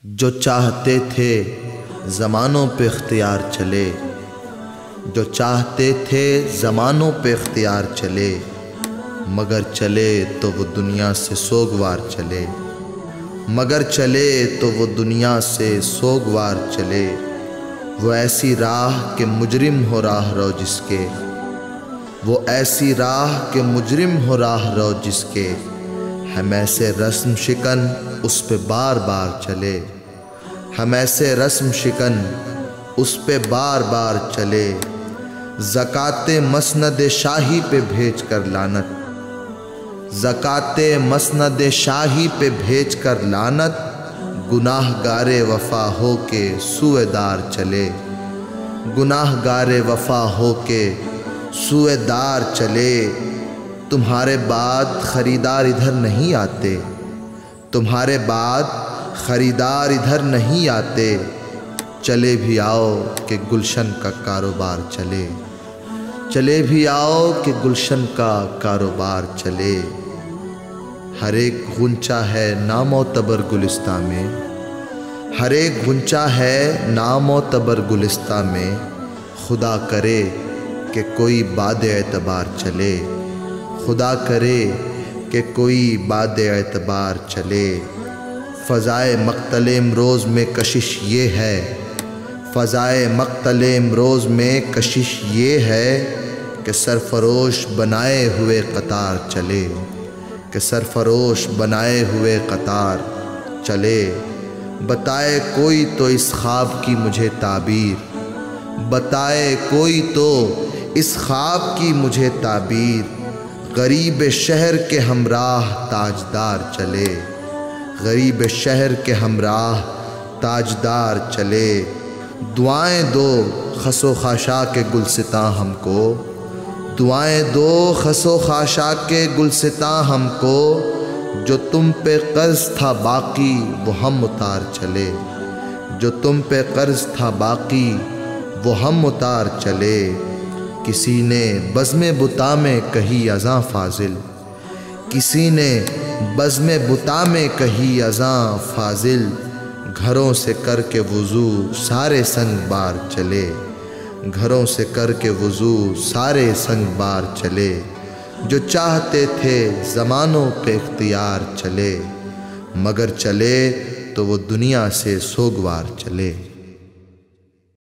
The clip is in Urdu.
جو چاہتے تھے زمانوں پہ اختیار چلے، جو چاہتے تھے زمانوں پہ اختیار چلے، مگر چلے تو وہ دنیا سے سوگوار چلے، مگر چلے تو وہ دنیا سے سوگوار چلے۔ وہ ایسی راہ کہ مجرم ہو راہ رو جس کے، وہ ایسی راہ کہ مجرم ہو راہ رو جس کے، ہم ایسے رسم شکن اس پہ بار بار چلے، ہم ایسے رسم شکن اس پہ بار بار چلے۔ زکوٰۃ مسند شاہی پہ بھیج کر لعنت، زکوٰۃ مسند شاہی پہ بھیج کر لعنت، گناہ گار وفا ہو کے سوئے دار چلے، گناہ گار وفا ہو کے سوئے دار چلے۔ تمہارے بعد خریدار ادھر نہیں آتے، تمہارے بعد خریدار ادھر نہیں آتے، چلے بھی آؤ کہ گلشن کا کاروبار چلے، چلے بھی آؤ کہ گلشن کا کاروبار چلے۔ ہر ایک غنچہ ہے نامعتبر گلستاں میں، ہر ایک غنچہ ہے نامعتبر گلستاں میں، خدا کرے کہ کوئی باد اعتبار چلے، خدا کرے کہ کوئی باد اعتبار چلے۔ فضائے مقتل امروز میں کشش یہ ہے، فضائے مقتل امروز میں کشش یہ ہے کہ سرفروش بنائے ہوئے قطار چلے، کہ سرفروش بنائے ہوئے قطار چلے۔ بتائے کوئی تو اس خواب کی مجھے تعبیر، بتائے کوئی تو اس خواب کی مجھے تعبیر، غریب شہر کے ہمراہ تاجدار چلے، غریب شہر کے ہمراہ تاجدار چلے۔ دعائیں دو خس و خاشاک گلستاں ہم کو، دعائیں دو خس و خاشاک گلستاں ہم کو، جو تم پہ قرض تھا باقی وہ ہم اتار چلے، جو تم پہ قرض تھا باقی وہ ہم اتار چلے۔ کسی نے بزم بتا میں کہی اذاں فاضل، کسی نے بزم بتا میں کہی اذاں فاضل، گھروں سے کر کے وضو سارے سنگ بار چلے، گھروں سے کر کے وضو سارے سنگ بار چلے۔ جو چاہتے تھے زمانوں پہ اختیار چلے، مگر چلے تو وہ دنیا سے سوگوار چلے۔